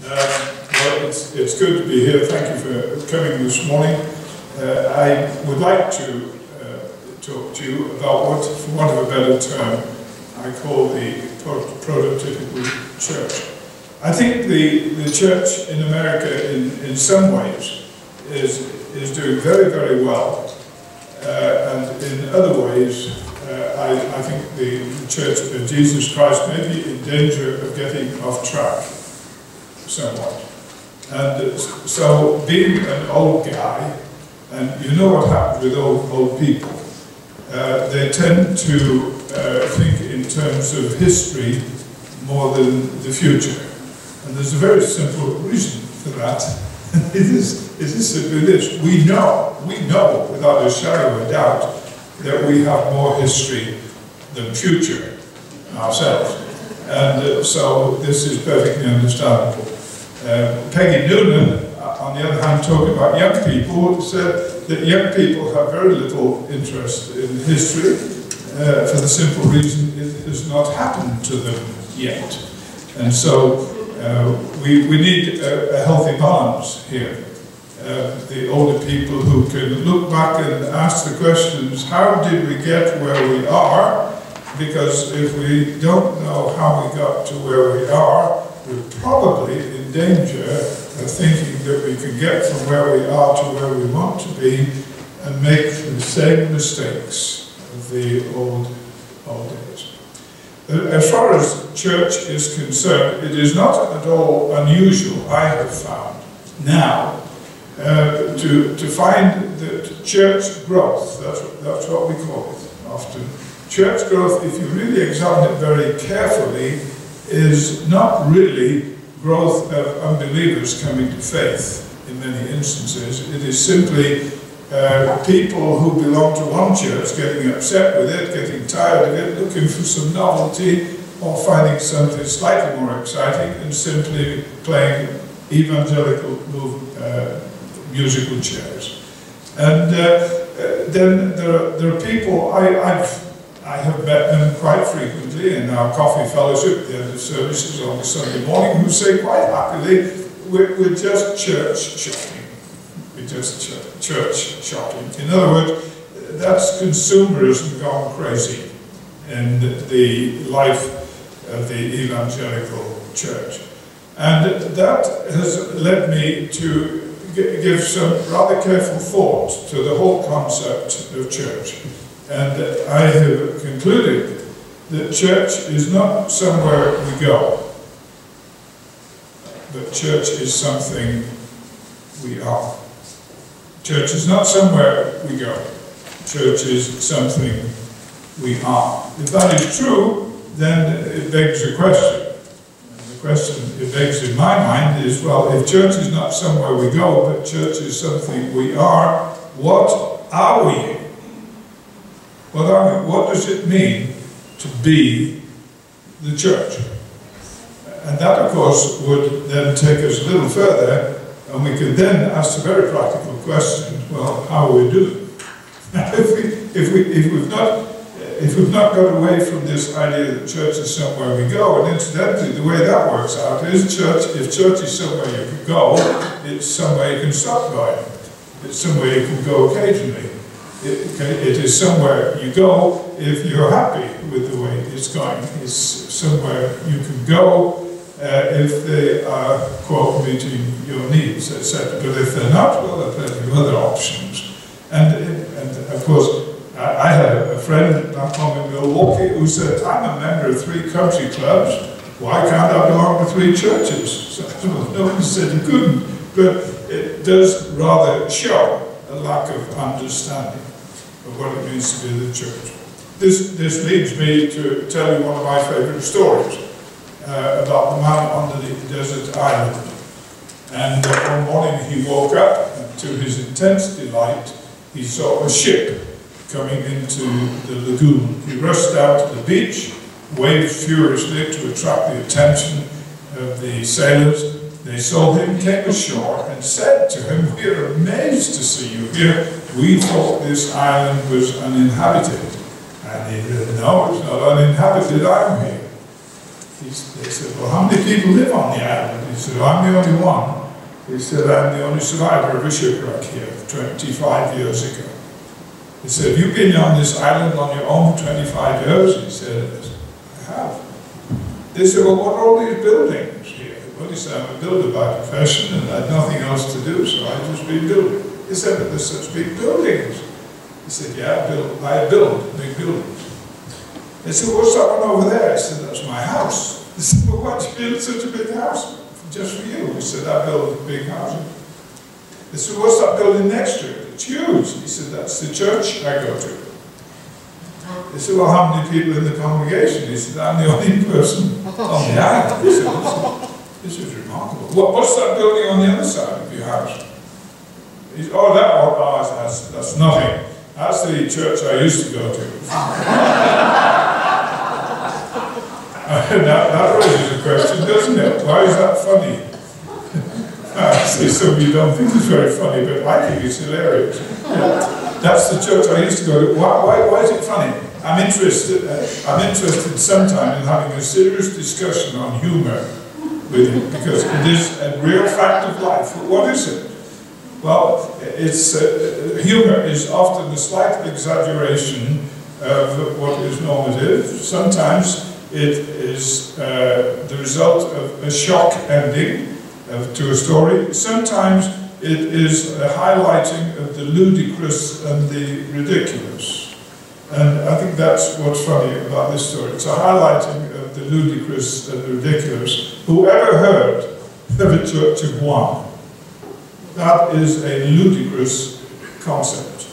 Well, it's good to be here. Thank you for coming this morning. I would like to talk to you about what, for want of a better term, I call the prototypical church. I think the church in America, in some ways, is doing very, very well, and in other ways, I think the Church of Jesus Christ may be in danger of getting off track somewhat. And so, being an old guy, and you know what happens with old people, they tend to think in terms of history more than the future. And there's a very simple reason for that. It is simply this: we know without a shadow of a doubt that we have more history than future ourselves. And so this is perfectly understandable. Peggy Noonan, on the other hand, talking about young people, said that young people have very little interest in history for the simple reason it has not happened to them yet. And so we need a healthy balance here. The older people who can look back and ask the questions, how did we get where we are? Because if we don't know how we got to where we are, we're probably in danger of thinking that we can get from where we are to where we want to be and make the same mistakes of the old days. As far as church is concerned, it is not at all unusual, I have found, now, to find that church growth, that's what we call it often, church growth, if you really examine it very carefully, is not really growth of unbelievers coming to faith in many instances. It is simply people who belong to one church getting upset with it, getting tired of it, looking for some novelty, or finding something slightly more exciting and simply playing evangelical musical chairs. And then there are people, I have met them quite frequently in our coffee fellowship at the end of services on a Sunday morning, who say quite happily, we're just church shopping. We're just church shopping. In other words, that's consumerism gone crazy in the life of the evangelical church. And that has led me to give some rather careful thought to the whole concept of church. And I have concluded that church is not somewhere we go, but church is something we are. Church is not somewhere we go. Church is something we are. If that is true, then it begs a question. And the question it begs in my mind is, well, if church is not somewhere we go, but church is something we are, what are we? What does it mean to be the church? And that, of course, would then take us a little further, and we could then ask the very practical question, well, how are we doing? If we've not got away from this idea that church is somewhere we go, and incidentally, the way that works out is if church is somewhere you can go, it's somewhere you can stop going. It's somewhere you can go occasionally. It is somewhere you go if you're happy with the way it's going. It's somewhere you can go if they are, quote, meeting your needs, etc. But if they're not, well, there are plenty of other options. And of course, I had a friend back home in Milwaukee who said, I'm a member of 3 country clubs, why can't I belong to 3 churches? So nobody said you couldn't, but it does rather show a lack of understanding of what it means to be the church. This leads me to tell you one of my favourite stories about the man on the desert island. And one morning he woke up, and to his intense delight, he saw a ship coming into the lagoon. He rushed down to the beach, waved furiously to attract the attention of the sailors. They saw him, came ashore, and said to him, we are amazed to see you here. We thought this island was uninhabited. And he said, no, it's not uninhabited, I'm here. They said, well, how many people live on the island? He said, I'm the only one. He said, I'm the only survivor of a shipwreck here 25 years ago. He said, have you been on this island on your own for 25 years? He said, I have. They said, well, what are all these buildings here? Well, he said, I'm a builder by profession and I had nothing else to do, so I just been building. He said, but there's such big buildings. He said, yeah, I build big buildings. They said, what's that one over there? I said, that's my house. They said, well, why do you build such a big house? Just for you. He said, I build big houses. They said, what's that building next to it? It's huge. He said, that's the church I go to. They said, well, how many people in the congregation? He said, I'm the only person on the island. He said, this is remarkable. What's that building on the other side of your house? He said, that's nothing. That's the church I used to go to. That raises a question, doesn't it? Why is that funny? I say some of you don't think it's very funny, but I think it's hilarious. That's the church I used to go to. Why is it funny? I'm interested sometime in having a serious discussion on humour with you, because it is a real fact of life. What is it? Well, humour is often a slight exaggeration of what is normative. Sometimes it is the result of a shock ending to a story. Sometimes it is a highlighting of the ludicrous and the ridiculous. And I think that's what's funny about this story. It's a highlighting of the ludicrous and the ridiculous. Whoever heard of a church of one? That is a ludicrous concept.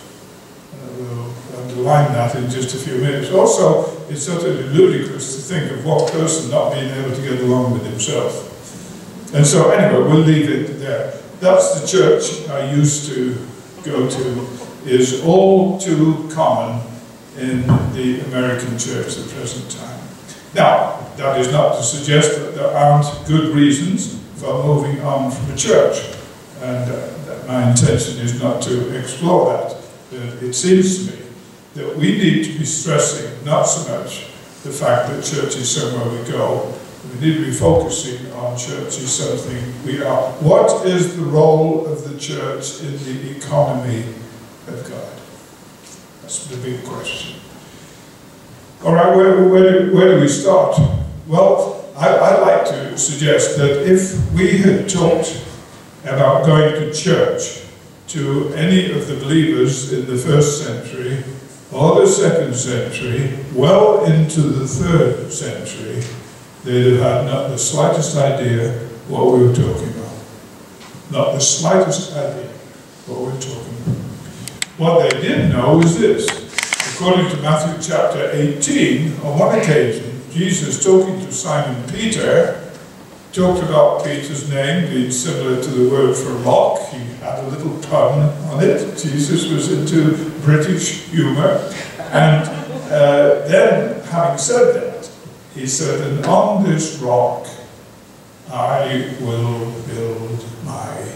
We'll underline that in just a few minutes. Also, it's utterly ludicrous to think of one person not being able to get along with himself. And so anyway, we'll leave it there. That's the church I used to go to, is all too common in the American church at the present time. Now, that is not to suggest that there aren't good reasons for moving on from a church. And my intention is not to explore that. But it seems to me that we need to be stressing not so much the fact that church is somewhere we go. We need to be focusing on church is something we are. What is the role of the church in the economy of God? That's the big question. All right, where do we start? Well, I'd like to suggest that if we had talked about going to church to any of the believers in the first century or the second century, well into the third century, they'd have had not the slightest idea what we were talking about. Not the slightest idea what we were talking about. What they did know is this. According to Matthew chapter 18, on one occasion, Jesus, talking to Simon Peter, talked about Peter's name being similar to the word for rock. He had a little pun on it. Jesus was into British humour. And then, having said that, he said, and on this rock I will build my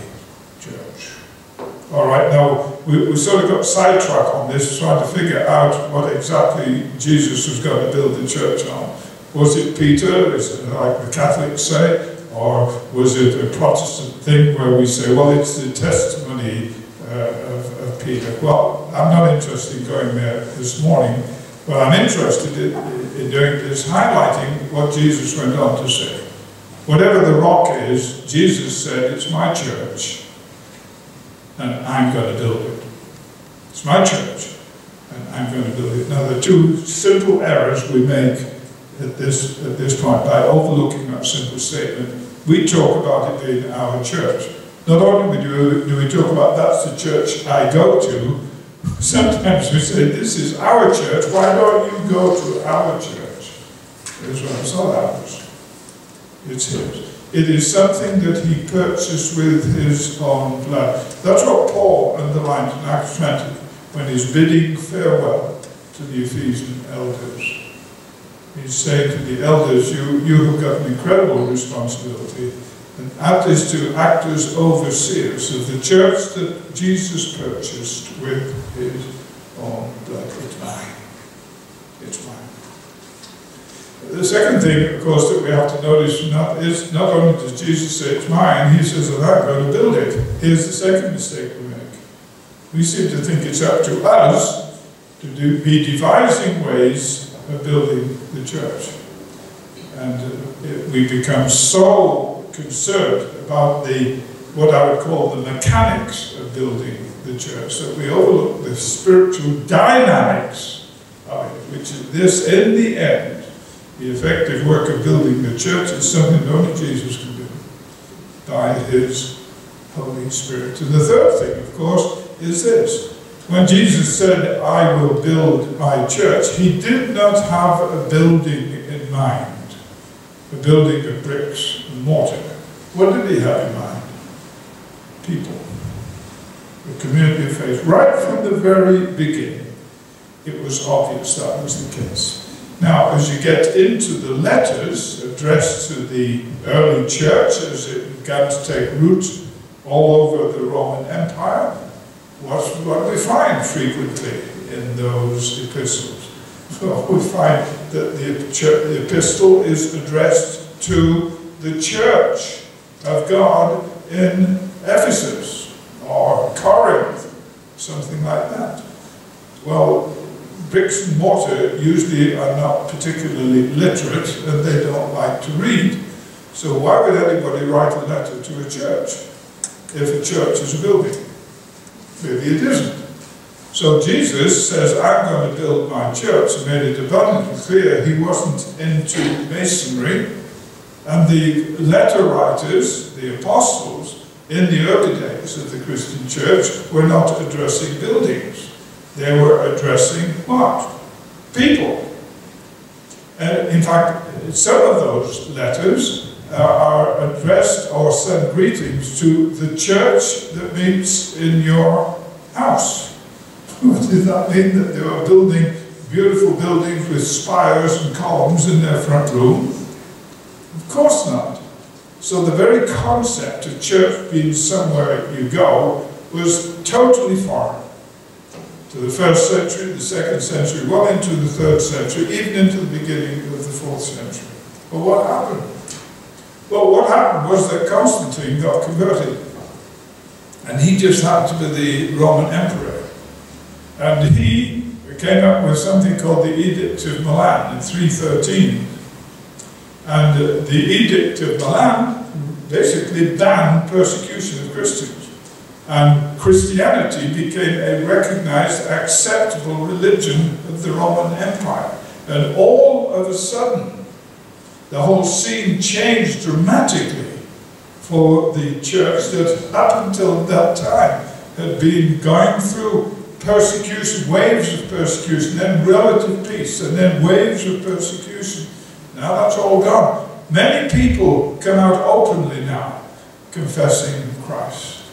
church. All right, now we sort of got sidetracked on this, trying to figure out what exactly Jesus was going to build the church on. Was it Peter, is it like the Catholics say, or was it a Protestant thing where we say, well, it's the testimony of Peter? Well, I'm not interested in going there this morning. What I'm interested in doing is highlighting what Jesus went on to say. Whatever the rock is, Jesus said, it's my church, and I'm going to build it. It's my church, and I'm going to build it. Now, there are two simple errors we make at this point by overlooking that simple statement. We talk about it being our church. Not only do we talk about that's the church I go to, sometimes we say this is our church, why don't you go to our church? It's not ours. It's his. It is something that he purchased with his own blood. That's what Paul underlined in Acts 20 when he's bidding farewell to the Ephesian elders. He's saying to the elders, you have got an incredible responsibility, and that is to act as overseers of the church that Jesus purchased with his own blood. It's mine. It's mine. The second thing, of course, that we have to notice is not only does Jesus say it's mine, he says that I'm going to build it. Here's the second mistake we make. We seem to think it's up to us to be devising ways of building the church. And we become so concerned about what I would call the mechanics of building the church that we overlook the spiritual dynamics of it, which is this, in the end, the effective work of building the church is something that only Jesus can do by his Holy Spirit. And the third thing, of course, is this. When Jesus said, I will build my church, he did not have a building in mind, a building of bricks and mortar. What did he have in mind? People. The community of faith. Right from the very beginning, it was obvious that was the case. Now, as you get into the letters addressed to the early church, as it began to take root all over the Roman Empire, what do we find frequently in those epistles? Well, we find that the epistle is addressed to the church of God in Ephesus or Corinth, something like that. Well, bricks and mortar usually are not particularly literate and they don't like to read. So why would anybody write a letter to a church if a church is a building? Maybe it isn't. So Jesus says, I'm going to build my church, and made it abundantly clear he wasn't into masonry. And the letter writers, the apostles, in the early days of the Christian church were not addressing buildings. They were addressing what? People. And in fact, some of those letters are addressed or send greetings to the church that meets in your house. Does that mean that they were building beautiful buildings with spires and columns in their front room? Of course not. So the very concept of church being somewhere you go was totally foreign to the first century, the second century, well into the third century, even into the beginning of the fourth century. But what happened? Well, what happened was that Constantine got converted. And he just happened to be the Roman emperor. And he came up with something called the Edict of Milan in 313. And the Edict of Milan basically banned persecution of Christians. And Christianity became a recognized, acceptable religion of the Roman Empire. And all of a sudden, the whole scene changed dramatically for the church that up until that time had been going through persecution, waves of persecution, then relative peace, and then waves of persecution. Now that's all gone. Many people come out openly now, confessing Christ.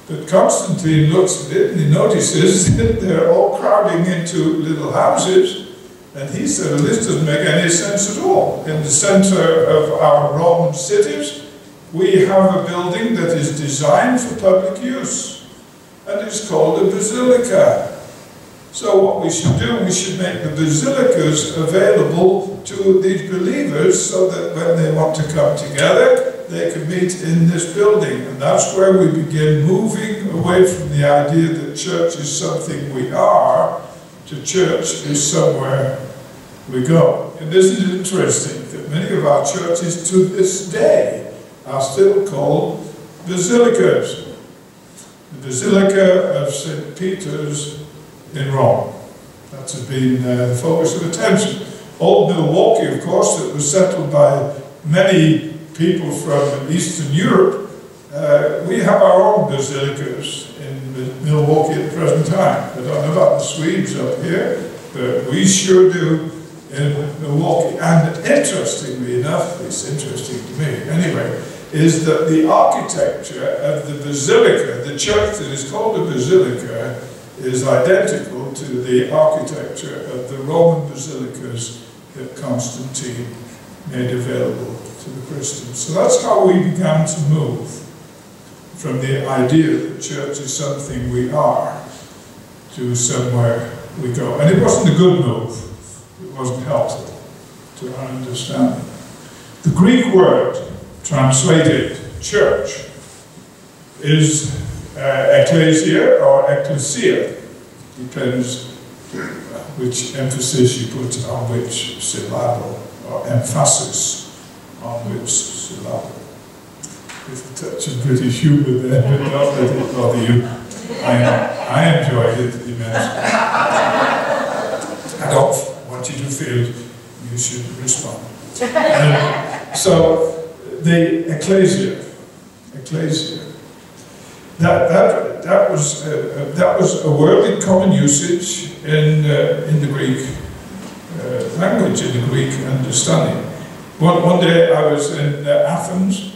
But Constantine looks at it and he notices that they're all crowding into little houses. And he said, well, this doesn't make any sense at all. In the center of our Roman cities, we have a building that is designed for public use. And it's called a basilica. So what we should do, we should make the basilicas available to these believers so that when they want to come together, they can meet in this building. And that's where we begin moving away from the idea that church is something we are, to church is somewhere we go. And isn't it interesting that many of our churches to this day are still called basilicas? The Basilica of St. Peter's in Rome. That's been the focus of attention. Old Milwaukee, of course, that was settled by many people from Eastern Europe. We have our own basilicas in Milwaukee at the present time. I don't know about the Swedes up here, but we sure do in Milwaukee. And interestingly enough, it's interesting to me anyway, is that the architecture of the basilica, the church that is called a basilica, is identical to the architecture of the Roman basilicas that Constantine made available to the Christians. So that's how we began to move from the idea that church is something we are to somewhere we go. And it wasn't a good move. It wasn't helpful to to our understanding. The Greek word translated church is ecclesia or ecclesia. Depends which emphasis you put on which syllable, or emphasis on which syllable. There's a touch of British humour there, but don't let it bother you. I enjoyed it immensely. I don't want you to feel you should respond. So, the ecclesia, that was a word in common usage in the Greek language, in the Greek understanding. One day I was in Athens,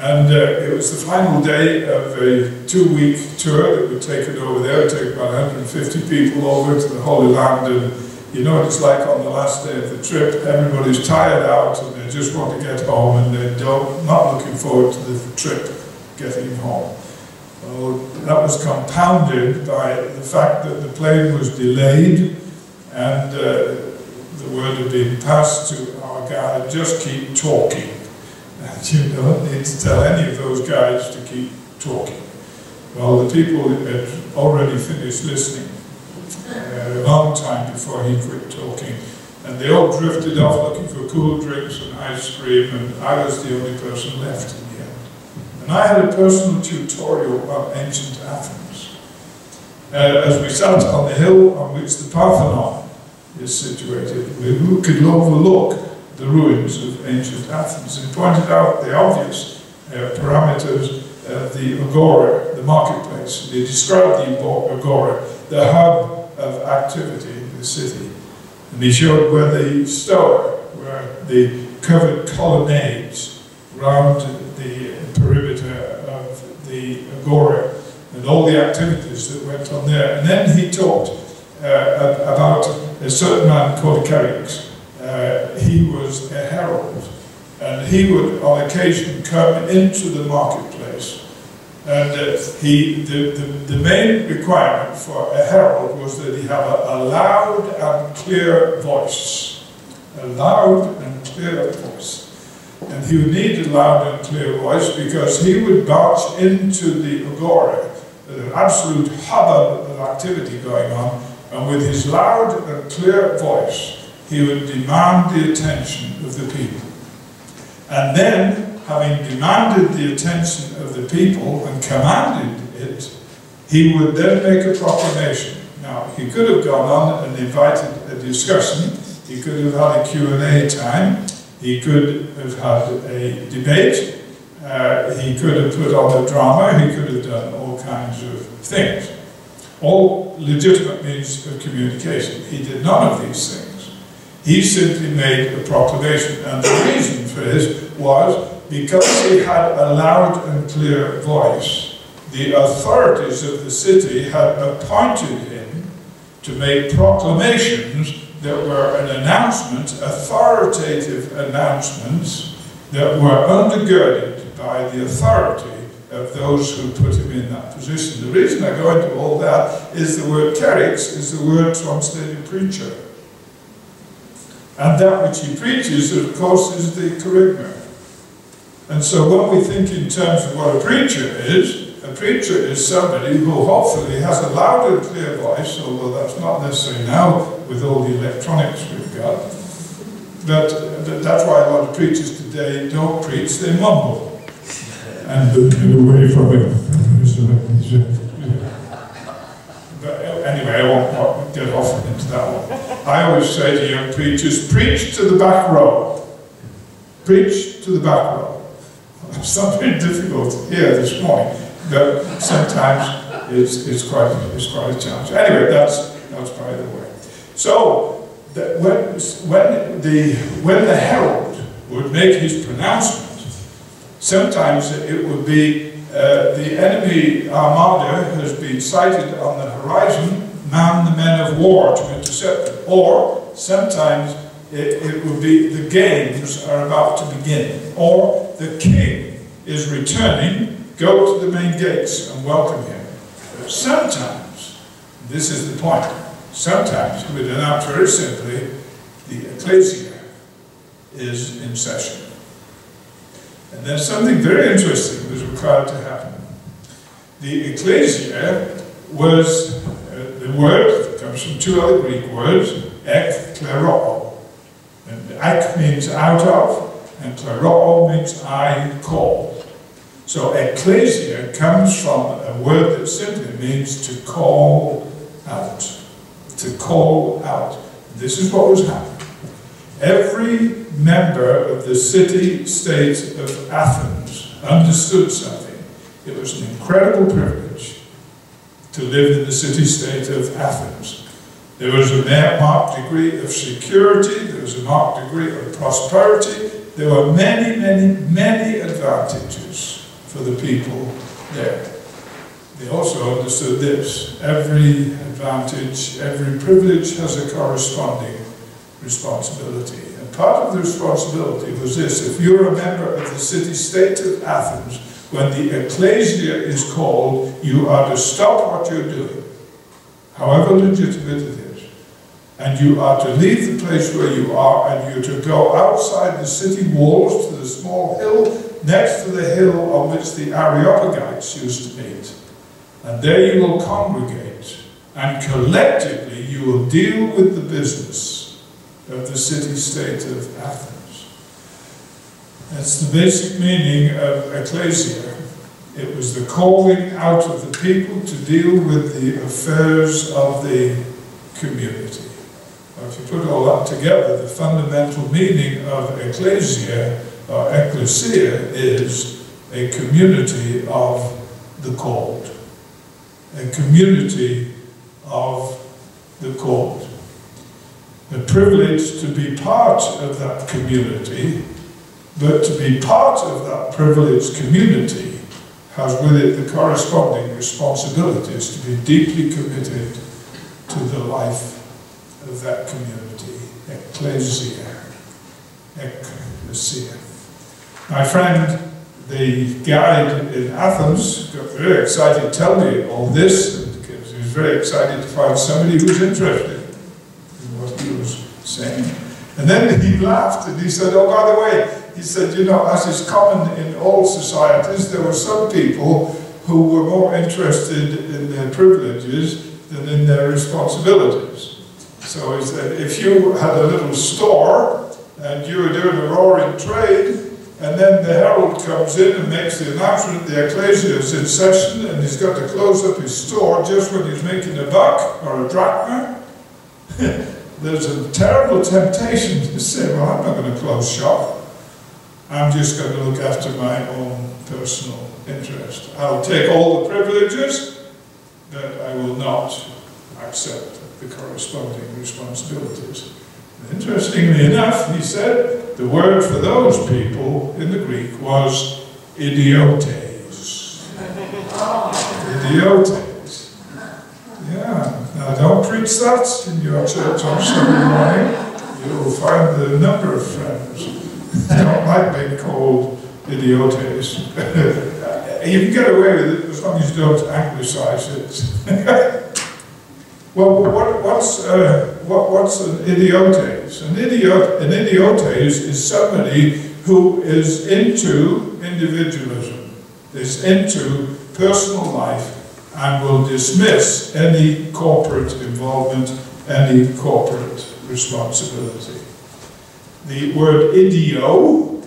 and it was the final day of a 2-week tour that would take it over there. It would take about 150 people over to the Holy Land, and you know what it's like on the last day of the trip. Everybody's tired out and they just want to get home, and they're not looking forward to the trip getting home. Well, that was compounded by the fact that the plane was delayed, and the word had been passed to our guide, just keep talking. And you don't need to tell any of those guys to keep talking. Well, the people had already finished listening a long time before he quit talking, and they all drifted off looking for cool drinks and ice cream, and I was the only person left in the end. And I had a personal tutorial on ancient Athens. As we sat on the hill on which the Parthenon is situated, we could overlook the ruins of ancient Athens and pointed out the obvious parameters of the agora, the marketplace. They described the agora, the hub of activity in the city. And he showed where the stoa, where the covered colonnades round the perimeter of the agora, and all the activities that went on there. And then he talked about a certain man called Kerix. He was a herald, and he would on occasion come into the marketplace. And the main requirement for a herald was that he have a loud and clear voice. A loud and clear voice. And he would need a loud and clear voice because he would march into the agora with an absolute hubbub of activity going on, and with his loud and clear voice he would demand the attention of the people. And then, having demanded the attention of the people and commanded it, he would then make a proclamation. Now, he could have gone on and invited a discussion, he could have had a Q&A time, he could have had a debate, he could have put on a drama, he could have done all kinds of things. All legitimate means of communication. He did none of these things. He simply made a proclamation, and the reason for this was because he had a loud and clear voice. The authorities of the city had appointed him to make proclamations that were an announcement, authoritative announcements that were undergirded by the authority of those who put him in that position. The reason I go into all that is the word kerix is the word translated preacher. And that which he preaches, of course, is the kerygma. And so when we think in terms of what a preacher is somebody who hopefully has a loud and clear voice, although that's not necessary now with all the electronics we've got. But that's why a lot of preachers today don't preach, they mumble. And get away from it. But anyway, I won't get off into that one. I always say to young preachers, preach to the back row. Preach to the back row. It's not very difficult here this morning, but sometimes it's quite a challenge. Anyway, that's by the way. So when the herald would make his pronouncement, sometimes it would be the enemy armada has been sighted on the horizon, man the men of war to intercept it. Or sometimes it would be the games are about to begin, or the king is returning, go to the main gates and welcome him. But sometimes, this is the point, sometimes he would announce very simply, the ecclesia is in session. And then something very interesting was required to happen. The ecclesia was the word that comes from two other Greek words, ek, kleroo. And ek means out of, and kleroo means I call. So ecclesia comes from a word that simply means to call out. To call out. This is what was happening. Every member of the city-state of Athens understood something. It was an incredible privilege to live in the city-state of Athens. There was a marked degree of security, there was a marked degree of prosperity, there were many, many, many advantages for the people there. They also understood this: every advantage, every privilege has a corresponding responsibility. And part of the responsibility was this: if you're a member of the city-state of Athens, when the ecclesia is called, you are to stop what you're doing, however legitimate it is, and you are to leave the place where you are, and you're to go outside the city walls to the small hill next to the hill on which the Areopagites used to meet. And there you will congregate, and collectively you will deal with the business of the city-state of Athens. That's the basic meaning of ecclesia. It was the calling out of the people to deal with the affairs of the community. Now, if you put all that together, the fundamental meaning of ecclesia, or ecclesia, is a community of the called. A community of the called. The privilege to be part of that community, but to be part of that privileged community has with it the corresponding responsibilities to be deeply committed to the life of that community. Ecclesia. Ecclesia. My friend, the guide in Athens, got very excited to tell me all this, because he was very excited to find somebody who was interested in what he was saying. And then he laughed and he said, oh, by the way, he said, you know, as is common in all societies, there were some people who were more interested in their privileges than in their responsibilities. So he said, if you had a little store and you were doing a roaring trade, and then the herald comes in and makes the announcement the ecclesia is in session, and he's got to close up his store just when he's making a buck or a drachma, there's a terrible temptation to say, well, I'm not going to close shop. I'm just going to look after my own personal interest. I'll take all the privileges, but I will not accept the corresponding responsibilities. Interestingly enough, he said, the word for those people in the Greek was idiotes. Idiotes. Yeah. Now don't preach that in your church on Sunday morning. You'll find the number of friends who don't like being called idiotes. You can get away with it as long as you don't anglicize it. Well, what's an idiotes? An idiotes is somebody who is into individualism, is into personal life, and will dismiss any corporate involvement, any corporate responsibility. The word idio,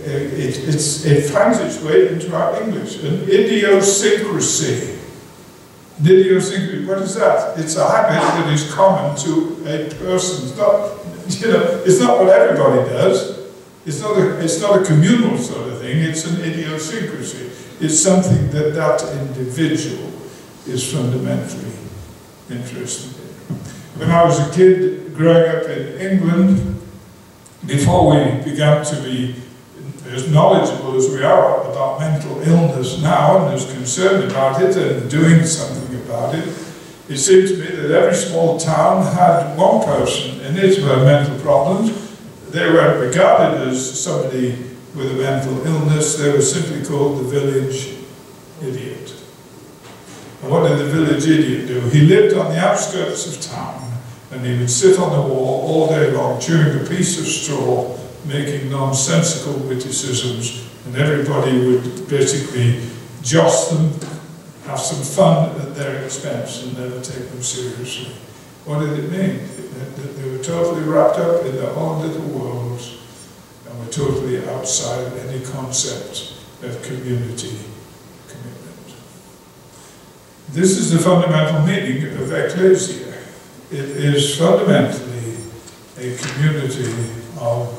it finds its way into our English. An idiosyncrasy. Idiosyncrasy, what is that? It's a habit that is common to a person. It's not, it's not what everybody does. It's not a communal sort of thing. It's an idiosyncrasy. It's something that that individual is fundamentally interested in. When I was a kid growing up in England, before we began to be as knowledgeable as we are about mental illness now, and as concerned about it and doing something about it, it seemed to me that every small town had one person in it who had mental problems. They weren't regarded as somebody with a mental illness, they were simply called the village idiot. And what did the village idiot do? He lived on the outskirts of town, And he would sit on the wall all day long, chewing a piece of straw, making nonsensical witticisms, and everybody would basically josh them, have some fun at their expense, and never take them seriously. What did it mean? That they were totally wrapped up in their own little worlds, and were totally outside of any concept of community commitment. This is the fundamental meaning of ecclesia. It is fundamentally a community of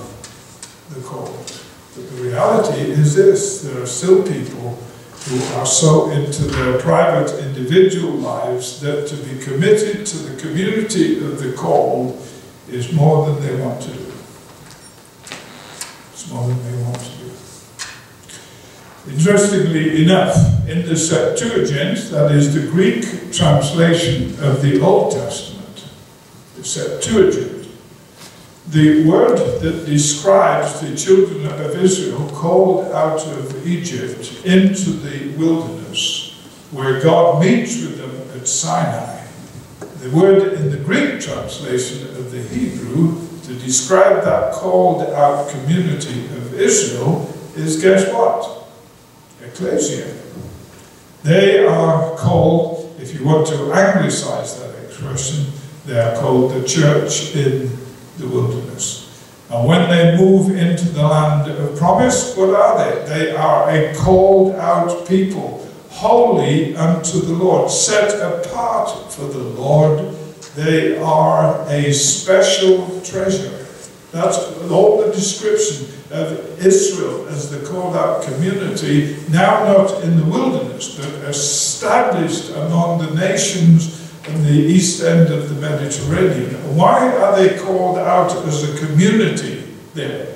the called. But the reality is this: there are still people who are so into their private individual lives that to be committed to the community of the called is more than they want to do. It's more than they want to do. Interestingly enough, in the Septuagint, that is the Greek translation of the Old Testament, the Septuagint, the word that describes the children of Israel called out of Egypt into the wilderness, where God meets with them at Sinai, the word in the Greek translation of the Hebrew to describe that called out community of Israel is, guess what? Ecclesia. They are called, if you want to anglicize that expression, they are called the church in the wilderness. And when they move into the land of promise, what are they? They are a called out people, holy unto the Lord, set apart for the Lord. They are a special treasure. That's all the description of Israel as the called out community, now not in the wilderness, but established among the nations in the east end of the Mediterranean. Why are they called out as a community there?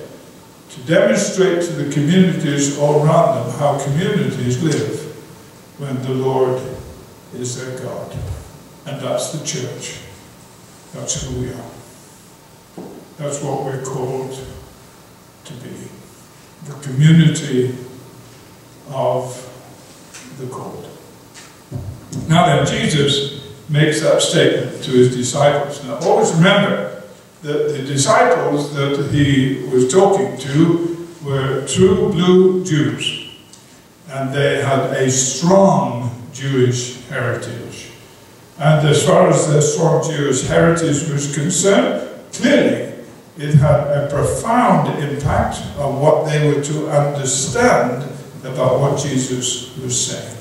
To demonstrate to the communities all around them how communities live when the Lord is their God. And that's the church. That's who we are. That's what we're called to be. The community of the called. Now then, Jesus makes that statement to his disciples. Now always remember that the disciples that he was talking to were true blue Jews, and they had a strong Jewish heritage. And as far as their strong Jewish heritage was concerned, clearly it had a profound impact on what they were to understand about what Jesus was saying.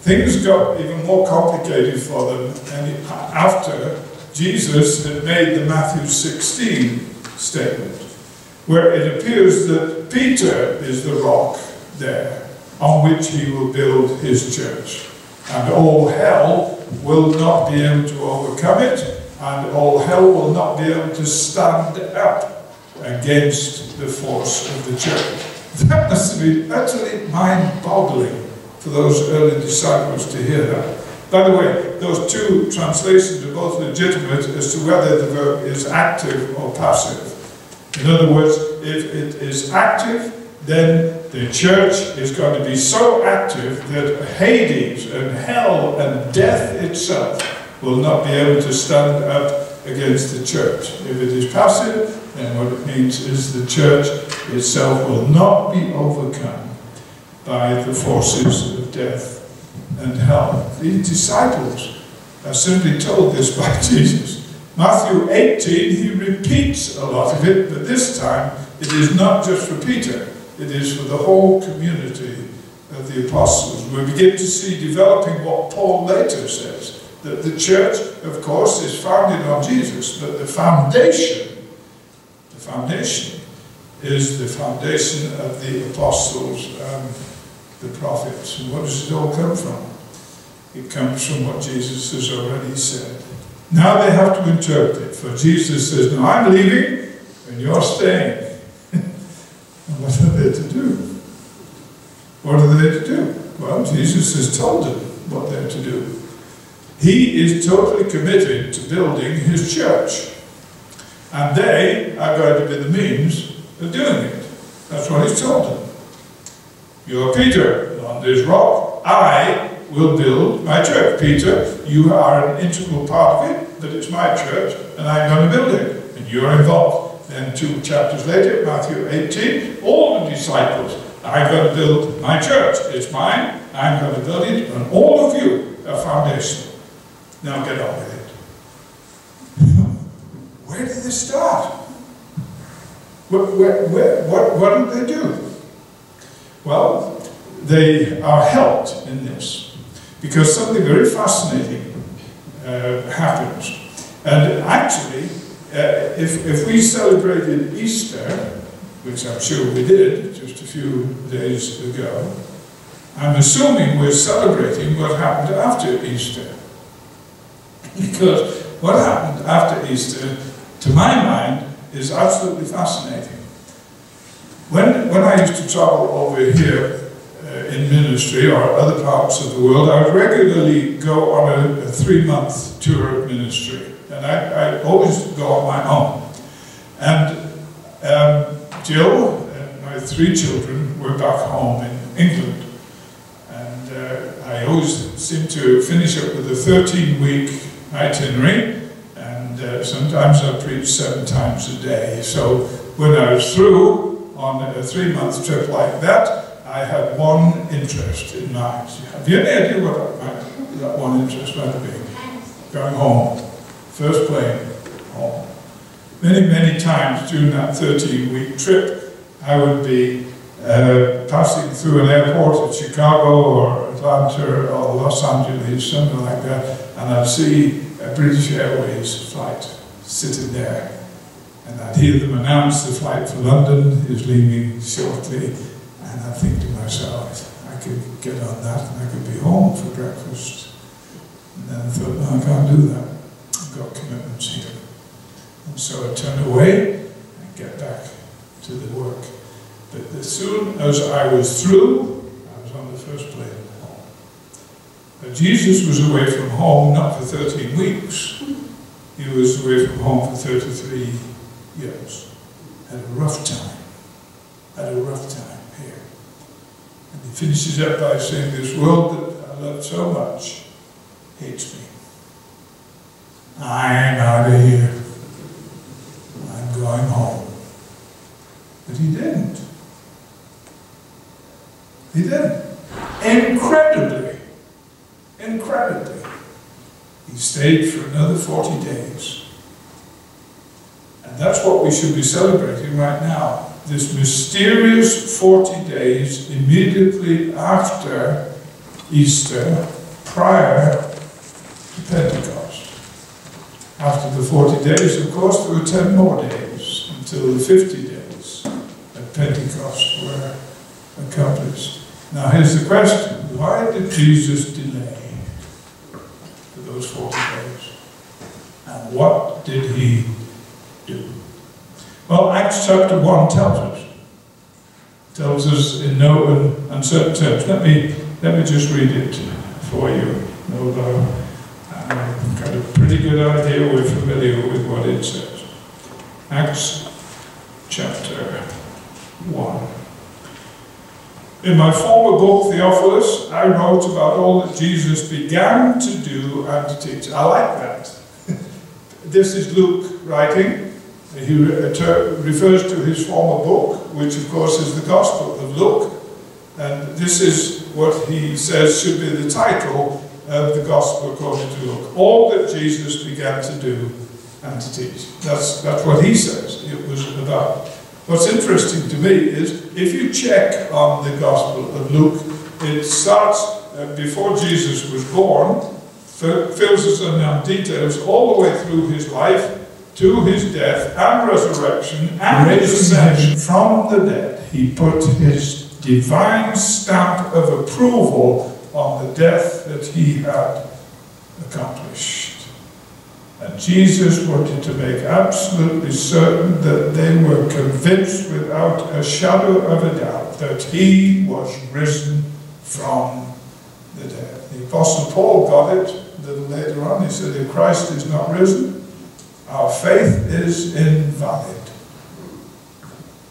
Things got even more complicated for them after Jesus had made the Matthew 16 statement, where it appears that Peter is the rock there on which he will build his church. And all hell will not be able to overcome it, and all hell will not be able to stand up against the force of the church. That must have been utterly mind-boggling for those early disciples to hear that. By the way, those two translations are both legitimate as to whether the verb is active or passive. In other words, if it is active, then the church is going to be so active that Hades and hell and death itself will not be able to stand up against the church. If it is passive, then what it means is the church itself will not be overcome by the forces of death and hell. The disciples are simply told this by Jesus. Matthew 18, he repeats a lot of it, but this time it is not just for Peter, it is for the whole community of the apostles. We begin to see developing what Paul later says, that the church, of course, is founded on Jesus, but the foundation is the foundation of the apostles and the prophets. And what does it all come from? It comes from what Jesus has already said. Now they have to interpret, for Jesus says, "No, I'm leaving and you're staying." And what are they to do? What are they to do? Well, Jesus has told them what they're to do. He is totally committed to building his church. And they are going to be the means of doing it. That's what he's told them. "You're Peter, on this rock I will build my church." Peter, you are an integral part of it. that it's my church and I'm going to build it, and you're involved. Then 2 chapters later, Matthew 18, all the disciples, I'm going to build my church. It's mine, I'm going to build it, and all of you are foundational. Now get on with it. Where did they start? What did they do? Well, they are helped in this because something very fascinating happens. And actually, if we celebrated Easter, which I'm sure we did just a few days ago, I'm assuming we're celebrating what happened after Easter. Because what happened after Easter, to my mind, is absolutely fascinating. When I used to travel over here in ministry or other parts of the world, I would regularly go on a 3-month tour of ministry. And I always go on my own. And Jill and my 3 children were back home in England. And I always seem to finish up with a 13-week itinerary. And sometimes I preach 7 times a day. So when I was through on a 3-month trip like that, I had one interest in mind. Have you any idea what that one interest might be? Going home. First plane home. Many, many times during that 13-week trip, I would be passing through an airport at Chicago or Atlanta or Los Angeles, something like that, and I'd see a British Airways flight sitting there. And I'd hear them announce the flight for London is leaving shortly, and I'd think to myself, I could get on that and I could be home for breakfast. And then I thought, no, I can't do that. I've got commitments here. And so I turn away and get back to the work. But as soon as I was through, I was on the first plane home. But Jesus was away from home not for 13 weeks. He was away from home for 33 years. Had a rough time. Had a rough time here. And he finishes up by saying, this world that I love so much hates me. I'm out of here. I'm going home. But he didn't. He didn't. Incredibly. He stayed for another 40 days. And that's what we should be celebrating right now. This mysterious 40 days immediately after Easter, prior to Pentecost. After the 40 days, of course, there were 10 more days until the 50 days at Pentecost were accomplished. Now here's the question. Why did Jesus delay for those 40 days? And what did he do? Well, Acts chapter 1 tells us in no uncertain terms. Let me just read it for you, although I've got a pretty good idea we're familiar with what it says. Acts chapter 1. In my former book, Theophilus, I wrote about all that Jesus began to do and to teach. I like that. This is Luke writing. He refers to his former book, which of course is the Gospel of Luke. And this is what he says should be the title of the Gospel according to Luke. All that Jesus began to do and to teach. That's what he says it was about. What's interesting to me is, if you check on the Gospel of Luke, it starts before Jesus was born, fills us in details all the way through his life, to his death and resurrection and his ascension from the dead. He put his divine stamp of approval on the death that he had accomplished. And Jesus wanted to make absolutely certain that they were convinced without a shadow of a doubt that he was risen from the dead. The Apostle Paul got it a little later on. He said, if Christ is not risen, our faith is invalid.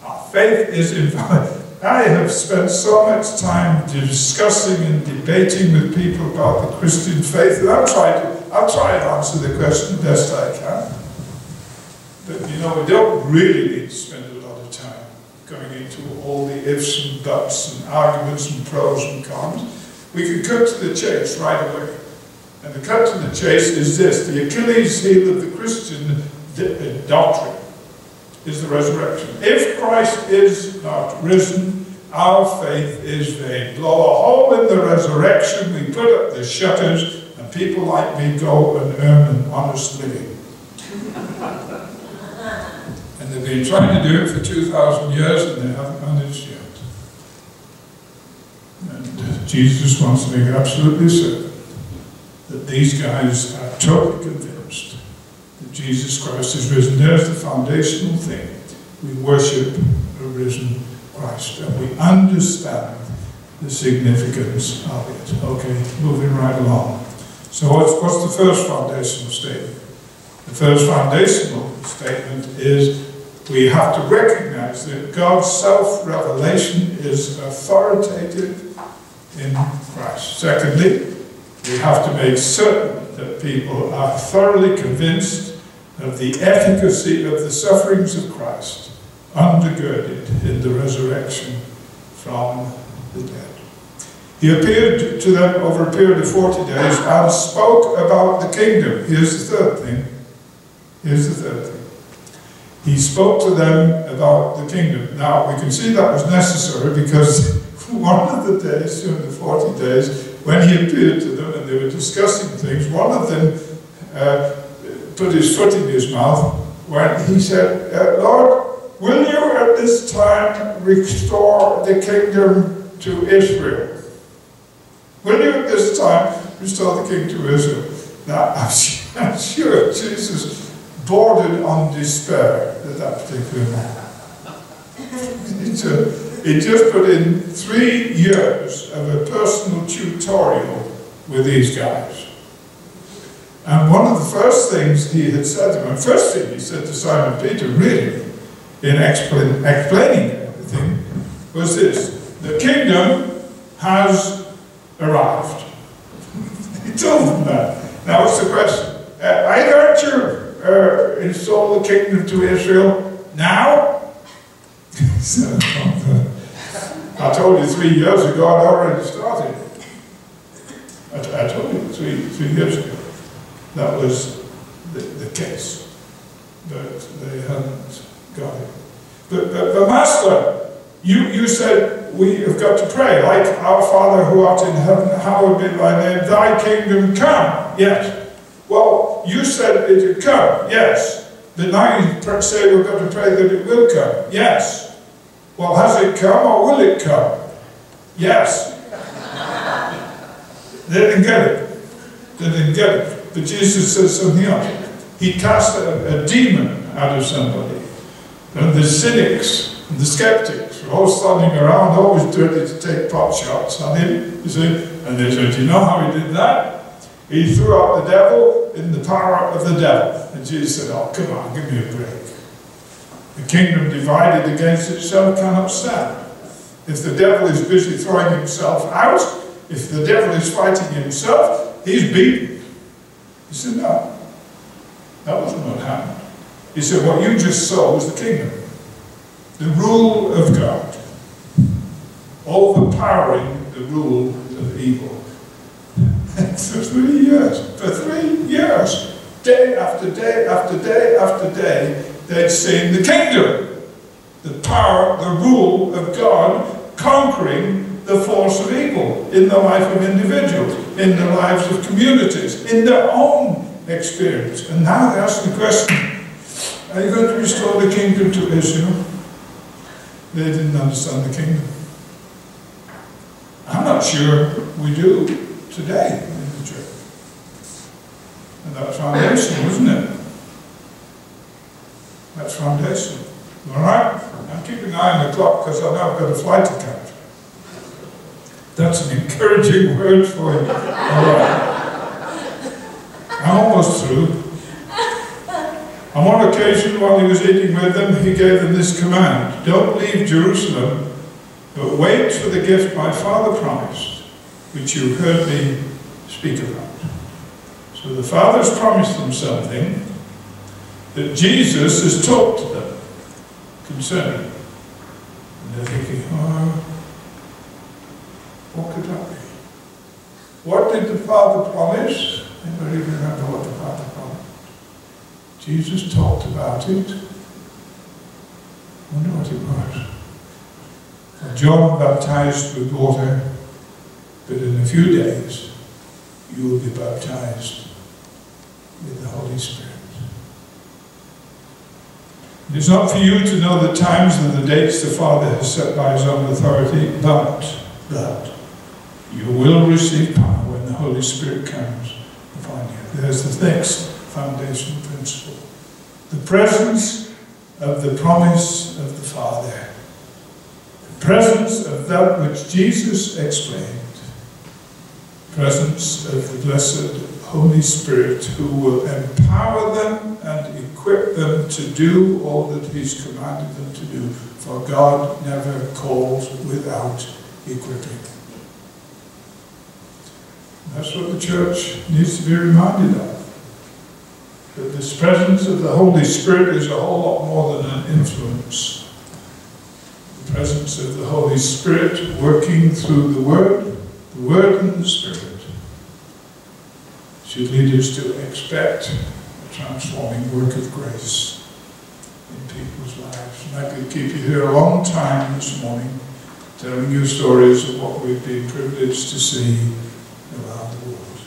Our faith is invalid. I have spent so much time discussing and debating with people about the Christian faith, and I'll try and answer the question best I can. But you know, we don't really need to spend a lot of time going into all the ifs and buts and arguments and pros and cons. We can cut to the chase right away. And the cut to the chase is this: the Achilles heel of the Christian doctrine is the resurrection. If Christ is not risen, our faith is vain. Blow a hole in the resurrection, we put up the shutters, and people like me go and earn an honest living. And they've been trying to do it for 2,000 years and they haven't managed yet. And Jesus wants to make absolutely certain that these guys are totally convinced that Jesus Christ is risen. There's the foundational thing. We worship a risen Christ and we understand the significance of it. Okay, moving right along. So what's the first foundational statement? The first foundational statement is we have to recognize that God's self-revelation is authoritative in Christ. Secondly, we have to make certain that people are thoroughly convinced of the efficacy of the sufferings of Christ, undergirded in the resurrection from the dead. He appeared to them over a period of 40 days and spoke about the kingdom. Here's the third thing. Here's the third thing. He spoke to them about the kingdom. Now, we can see that was necessary because one of the days, during the 40 days, when he appeared to them and they were discussing things, one of them put his foot in his mouth when he said, Lord, will you at this time restore the kingdom to Israel? Will you at this time restore the kingdom to Israel? Now, I'm sure Jesus bordered on despair at that particular moment. He just put in 3 years of a personal tutorial with these guys. And one of the first things he had said to them, first thing he said to Simon Peter, really, in explaining everything, was this: the kingdom has arrived. He told them that. Now what's the question? I heard you install the kingdom to Israel now? So, I told you 3 years ago I'd already started. I told you three years ago that was the case. But they hadn't got it. But Master, you said we have got to pray, like our Father who art in heaven, hallowed be thy name, thy kingdom come. Yes. Well, you said it would come, yes. But now you say we've got to pray that it will come, yes. Well, has it come or will it come? Yes. They didn't get it. They didn't get it. But Jesus says something else. He cast a demon out of somebody. And the cynics and the skeptics were all standing around, always ready to take pot shots on him, you see. And they said, you know how he did that? He threw out the devil in the power of the devil. And Jesus said, oh, come on, give me a break. The kingdom divided against itself cannot stand. If the devil is busy throwing himself out, if the devil is fighting himself, he's beaten. He said, no, that wasn't what happened. He said, what you just saw was the kingdom. The rule of God, overpowering the rule of evil. For 3 years, day after day after day after day, they'd seen the kingdom, the power, the rule of God conquering the force of evil in the life of individuals, in the lives of communities, in their own experience. And now they ask the question, are you going to restore the kingdom to Israel? They didn't understand the kingdom. I'm not sure we do today in the church. And that's foundational, isn't it? That's foundational. All right? I'm keeping an eye on the clock because I know I've got a flight to catch. That's an encouraging word for you. All right. I'm almost through. On one occasion, while he was eating with them, he gave them this command: don't leave Jerusalem, but wait for the gift my Father promised, which you heard me speak about. So the Father's promised them something that Jesus has talked to them concerning. And they're thinking, oh, what could that be? What did the Father promise? Anybody remember what the Father promised? Jesus talked about it. I wonder what it was. Well, John baptized with water, but in a few days you will be baptized with the Holy Spirit. It is not for you to know the times and the dates the Father has set by his own authority, but you will receive power when the Holy Spirit comes upon you. There's the next foundation principle. The presence of the promise of the Father. The presence of that which Jesus explained. Presence of the blessed Holy Spirit, who will empower them and equip them to do all that he's commanded them to do. For God never calls without equipping. That's what the church needs to be reminded of. That this presence of the Holy Spirit is a whole lot more than an influence. The presence of the Holy Spirit working through the Word and the Spirit should lead us to expect a transforming work of grace in people's lives. And I could keep you here a long time this morning telling you stories of what we've been privileged to see around the world.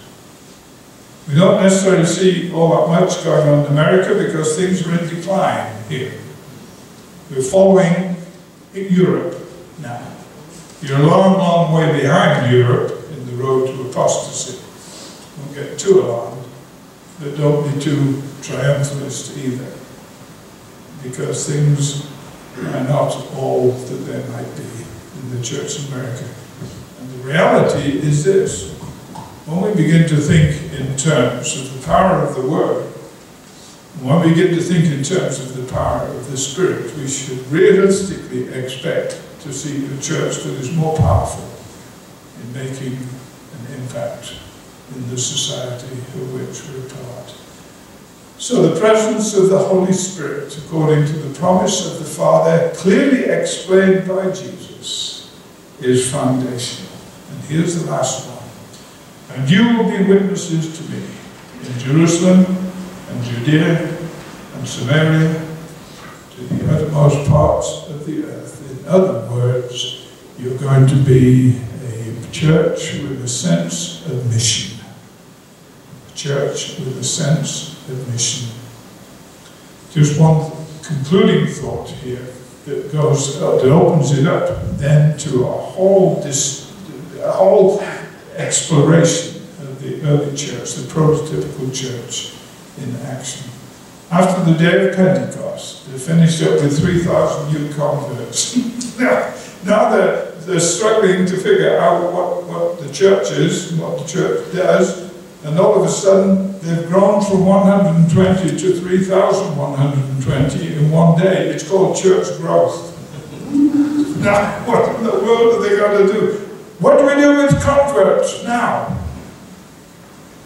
We don't necessarily see all that much going on in America because things are in decline here. We're following Europe now. You're a long, long way behind Europe in the road to apostasy. Don't get too alarmed, but don't be too triumphalist either, because things are not all that they might be in the Church of America. And the reality is this: when we begin to think in terms of the power of the Word, when we begin to think in terms of the power of the Spirit, we should realistically expect to see a church that is more powerful in making an impact in the society of which we're part. So the presence of the Holy Spirit, according to the promise of the Father, clearly explained by Jesus, is foundational. And here's the last one. And you will be witnesses to me in Jerusalem and Judea and Samaria, to the uttermost parts of the earth. In other words, you're going to be a church with a sense of mission. A church with a sense of mission. Just one concluding thought here that opens it up then to a whole exploration of the early church, the prototypical church in action. After the day of Pentecost, they finished up with 3,000 new converts. now they're struggling to figure out what the church is and what the church does, and all of a sudden they've grown from 120 to 3,120 in one day. It's called church growth. Now, what in the world are they going to do? What do we do with converts now?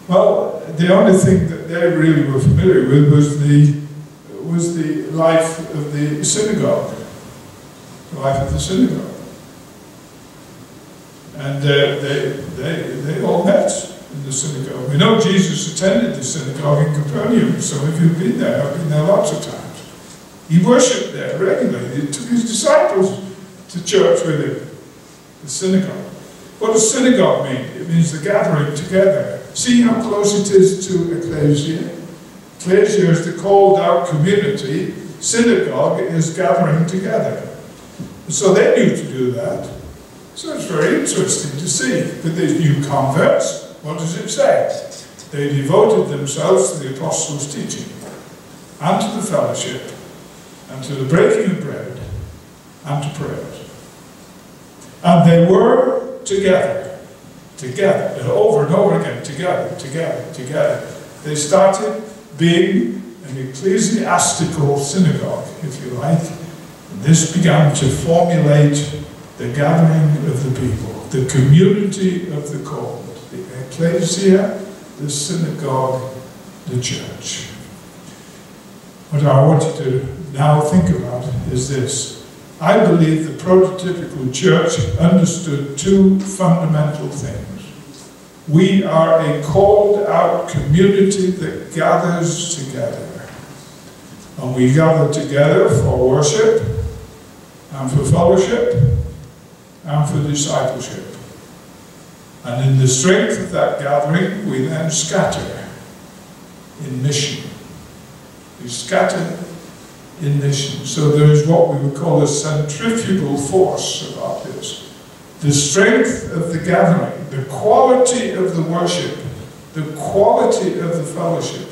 Well, the only thing that they really were familiar with was the life of the synagogue. The life of the synagogue. And they all met in the synagogue. We know Jesus attended the synagogue in Capernaum. Some of you have been there. I've been there lots of times. He worshipped there regularly. He took his disciples to church with him. The synagogue. What does synagogue mean? It means the gathering together. See how close it is to ecclesia? Ecclesia is the called out community. Synagogue is gathering together. So they knew to do that. So it's very interesting to see that these new converts, what does it say? They devoted themselves to the apostles' teaching, and to the fellowship, and to the breaking of bread, and to prayers. And they were together, and over again, together. They started being an ecclesiastical synagogue, if you like. And this began to formulate the gathering of the people, the community of the called, the ecclesia, the synagogue, the church. What I want you to now think about is this. I believe the prototypical church understood two fundamental things. We are a called out community that gathers together. And we gather together for worship, and for fellowship, and for discipleship. And in the strength of that gathering, we then scatter in mission. We scatter in mission. So there is what we would call a centrifugal force about this. The strength of the gathering, the quality of the worship, the quality of the fellowship,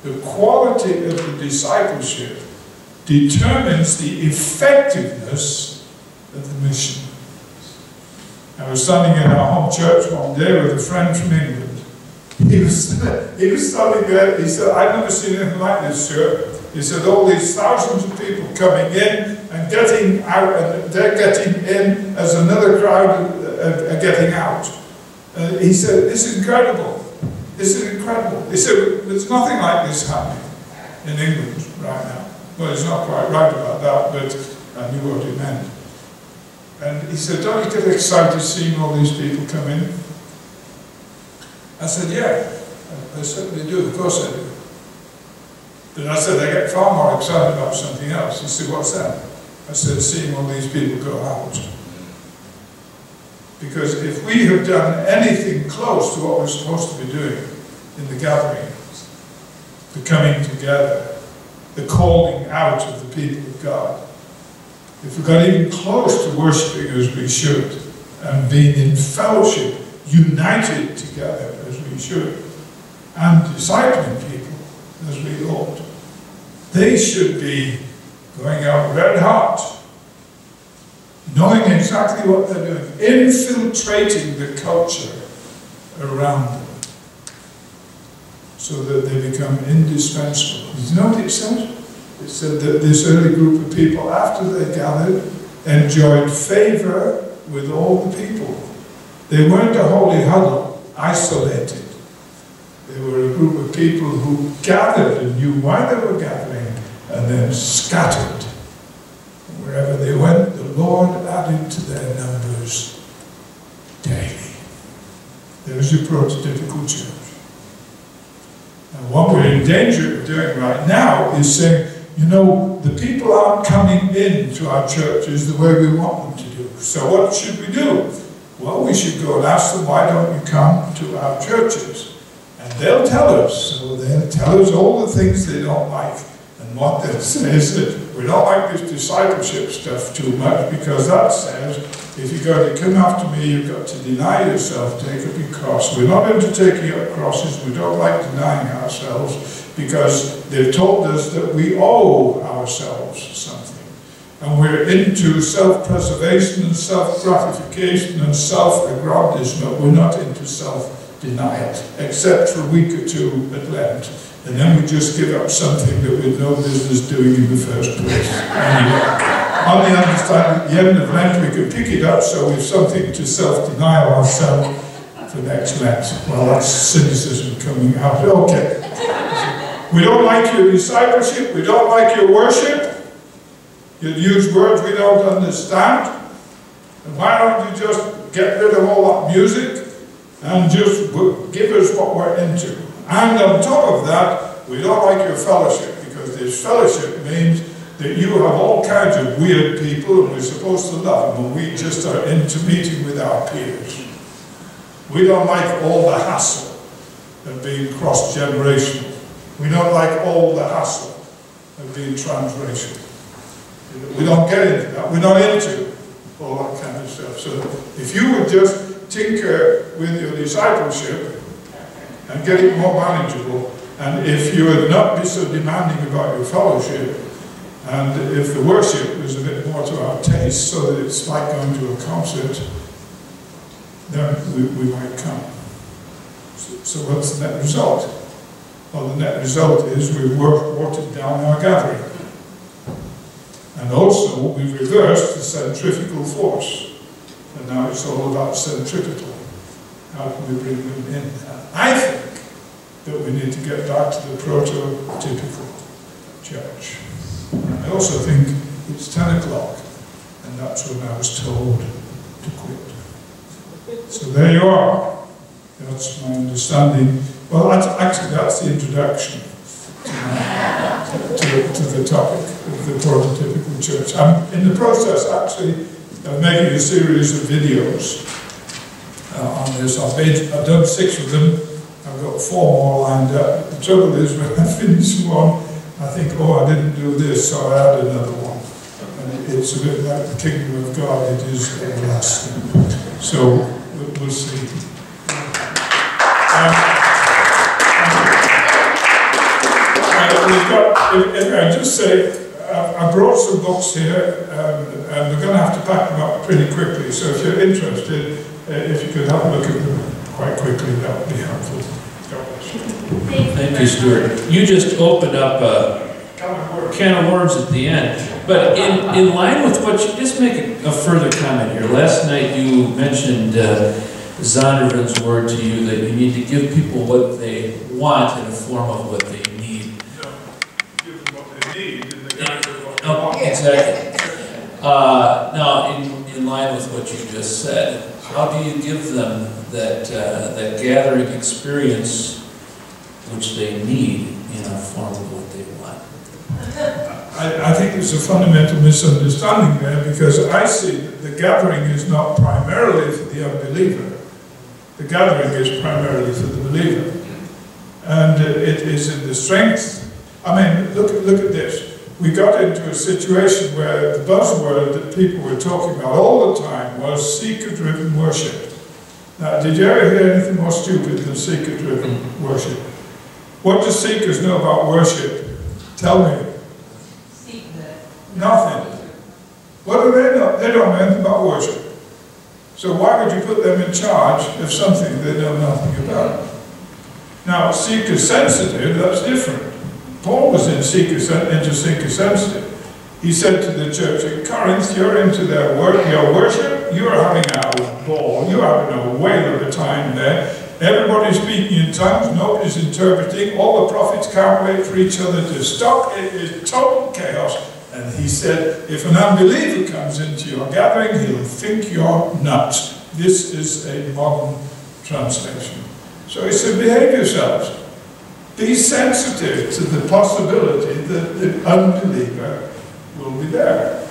the quality of the discipleship determines the effectiveness of the mission. I was standing in our home church one day with a friend from England. He was standing there. He said, "I've never seen anything like this, Stuart." He said, "All these thousands of people coming in and getting out, and they're getting in as another crowd are getting out." He said, "This is incredible. This is incredible." He said, "There's nothing like this happening in England right now." Well, he's not quite right about that, but I knew what he meant. And he said, "Don't you get excited seeing all these people come in?" I said, "Yeah, I certainly do. Of course I do." But I said, "I get far more excited about something else." He said, "What's that?" I said, "Seeing all these people go out." Because if we have done anything close to what we're supposed to be doing in the gathering, the coming together, the calling out of the people of God, if we got even close to worshipping as we should, and being in fellowship, united together as we should, and discipling people as we ought, they should be going out red hot, knowing exactly what they're doing, infiltrating the culture around them, so that they become indispensable. You know what it says? It said that this early group of people, after they gathered, enjoyed favor with all the people. They weren't a holy huddle, isolated. They were a group of people who gathered and knew why they were gathering, and then scattered. Wherever they went, the Lord added to their numbers daily. There's your prototypical church. And what we're in danger of doing right now is saying, you know, the people aren't coming into our churches the way we want them to do. So what should we do? Well, we should go and ask them, why don't you come to our churches? And they'll tell us. So they'll tell us all the things they don't like. And what they'll say is that we don't like this discipleship stuff too much, because that says, if you're going to come after me, you've got to deny yourself, take up your cross. We're not into taking up crosses. We don't like denying ourselves, because they've told us that we owe ourselves something. And we're into self-preservation and self-gratification and self-aggrandizement. We're not into self-denial, except for a week or two at Lent. And then we just give up something that we had no business doing in the first place. Anyway, on the understanding, at the end of Lent, we can pick it up, so we've something to self-denial ourselves for next Lent. Well, that's cynicism coming out. Okay. We don't like your discipleship. We don't like your worship. You use words we don't understand. And why don't you just get rid of all that music and just give us what we're into? And on top of that, we don't like your fellowship, because this fellowship means that you have all kinds of weird people and we're supposed to love them, and we just are into meeting with our peers. We don't like all the hassle of being cross-generational. We don't like all the hassle of being transracial. We don't get into that. We're not into all that kind of stuff. So if you would just tinker with your discipleship and get it more manageable, and if you would not be so demanding about your fellowship, and if the worship was a bit more to our taste, so that it's like going to a concert, then we might come. So what's the net result? Well, the net result is we've watered down our gathering. And also, we've reversed the centrifugal force. And now it's all about centripetal. How can we bring them in? I think that we need to get back to the prototypical church. I also think it's 10 o'clock, and that's when I was told to quit. So there you are. That's my understanding. Well, actually, that's the introduction to the topic of the prototypical church. I'm in the process, actually, of making a series of videos on this. I've done 6 of them. I've got 4 more lined up. The trouble is, when I finish one, I think, oh, I didn't do this, so I add another one. And it's a bit like the kingdom of God, it is everlasting. So, we'll see. If I just say, I brought some books here, and we're going to have to pack them up pretty quickly, so if you're interested, if you could have a look at them quite quickly, that would be helpful. God bless you. Thank you, Stuart. You just opened up a can of worms at the end. But in line with what you, just make a further comment here. Last night you mentioned Zondervan's word to you that you need to give people what they want in the form of what they need. No, give them what they need in the guise of what they want. Exactly. Now, in line with what you just said, how do you give them that gathering experience which they need in a form of what they want? I think there's a fundamental misunderstanding there, because I see that the gathering is not primarily for the unbeliever. The gathering is primarily for the believer. And it is in the strength. I mean, look at this. We got into a situation where the buzzword that people were talking about all the time was seeker-driven worship. Now, did you ever hear anything more stupid than seeker-driven worship? What do seekers know about worship? Tell me. Nothing. What do they know? They don't know anything about worship. So why would you put them in charge of something they know nothing about? Now, seeker-sensitive, that's different. Paul was into seeker-sensitive. He said to the church at Corinth, you're into your worship, you're having a ball, you're having a whale of a time there. Everybody's speaking in tongues, nobody's interpreting, all the prophets can't wait for each other to stop. It is total chaos. And he said, if an unbeliever comes into your gathering, he'll think you're nuts. This is a modern translation. So he said, behave yourselves. Be sensitive to the possibility that the unbeliever will be there.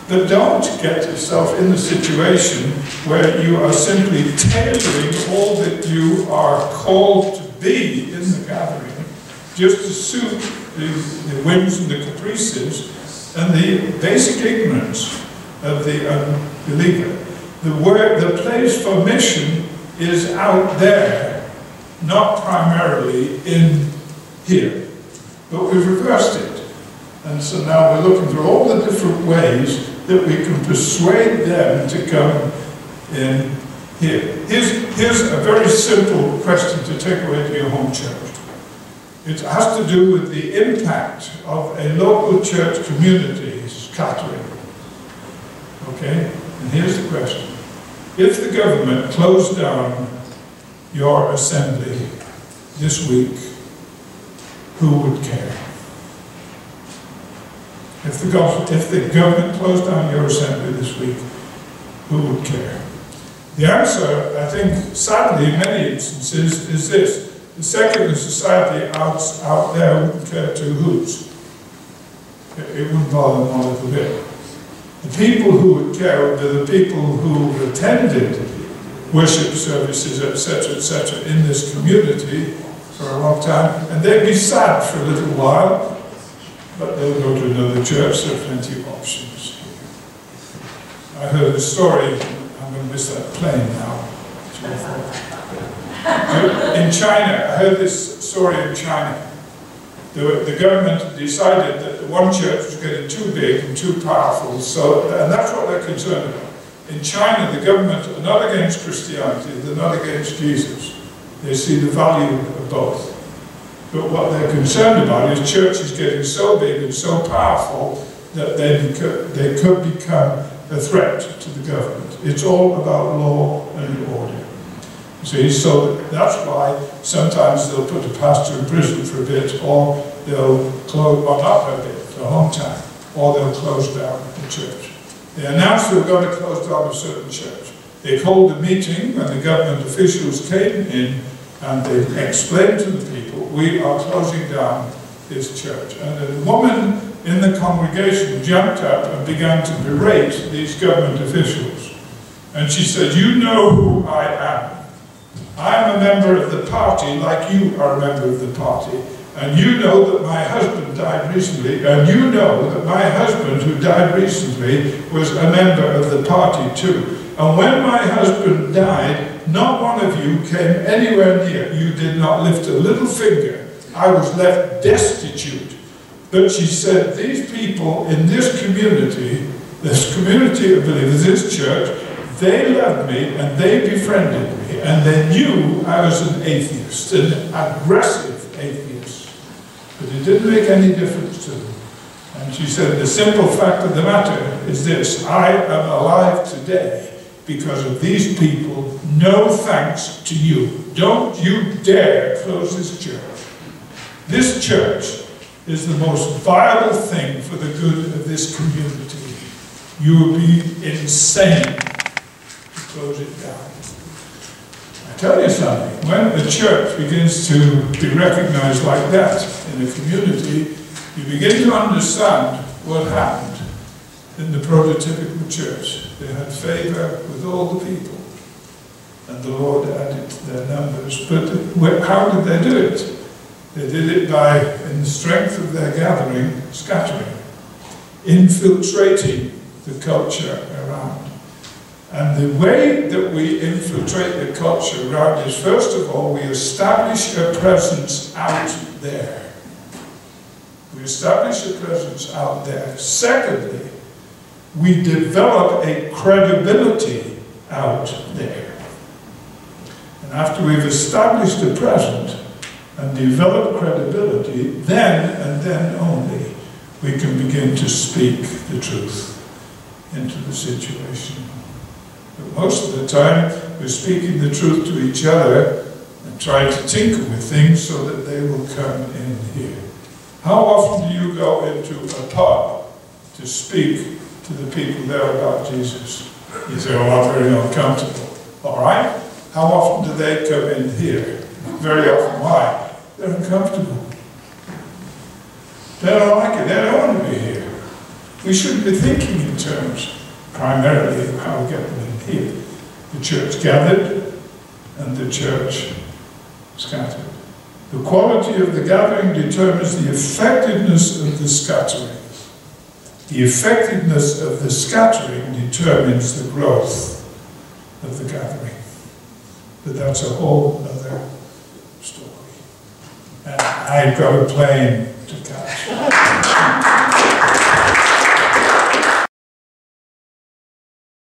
But don't get yourself in the situation where you are simply tailoring all that you are called to be in the gathering just to suit the whims and the caprices and the basic ignorance of the unbeliever. The place for mission is out there, not primarily in here. But we've reversed it. And so now we're looking through all the different ways that we can persuade them to come in here. Here's a very simple question to take away to your home church. It has to do with the impact of a local church community scattering. Okay? And here's the question. If the government closed down your assembly this week, who would care? If the government closed down your assembly this week, who would care? The answer, I think, sadly, in many instances, is this. The secular society out there wouldn't care two hoots. It wouldn't bother them one little bit. The people who would care would be the people who attended worship services, etc., in this community for a long time, and they'd be sad for a little while, but they'll go to another church. There are plenty of options here. I heard a story, I'm going to miss that plane now. In China, I heard this story in China. The government decided that the one church was getting too big and too powerful, and that's what they're concerned about. In China, the government are not against Christianity, they're not against Jesus. They see the value of both. But what they're concerned about is churches getting so big and so powerful that they could become a threat to the government. It's all about law and order. See, so that's why sometimes they'll put a pastor in prison for a bit, or they'll close, well, not for a bit, for a long time, or they'll close down the church. They announced they were going to close down a certain church. They called a meeting when the government officials came in, and they explained to the people, we are closing down this church. And a woman in the congregation jumped up and began to berate these government officials. And she said, you know who I am. I'm a member of the party like you are a member of the party. And you know that my husband died recently, and you know that my husband who died recently was a member of the party too. And when my husband died, not one of you came anywhere near. You did not lift a little finger. I was left destitute. But she said, these people in this community of believers, this church, they loved me and they befriended me, and they knew I was an atheist, an aggressive atheist. But it didn't make any difference to them. And she said, the simple fact of the matter is this: I am alive today because of these people. No thanks to you. Don't you dare close this church. This church is the most viable thing for the good of this community. You would be insane to close it down. I tell you something, when a church begins to be recognized like that in a community, you begin to understand what happened in the Prototypical Church. They had favor with all the people, and the Lord added to their numbers. But how did they do it? They did it by, in the strength of their gathering, scattering, infiltrating the culture around. And the way that we infiltrate the culture around is, first of all, we establish a presence out there. We establish a presence out there. Secondly, we develop a credibility out there. And after we've established a presence and developed credibility, then and then only we can begin to speak the truth into the situation. But most of the time, we're speaking the truth to each other and trying to tinker with things so that they will come in here. How often do you go into a pub to speak to the people there about Jesus? You say, well, I'm very uncomfortable. All right. How often do they come in here? Very often. Why? They're uncomfortable. They don't like it. They don't want to be here. We shouldn't be thinking in terms primarily of how we get them in here. The church gathered and the church scattered. The quality of the gathering determines the effectiveness of the scattering. The effectiveness of the scattering determines the growth of the gathering. But that's a whole other story. And I've got a plane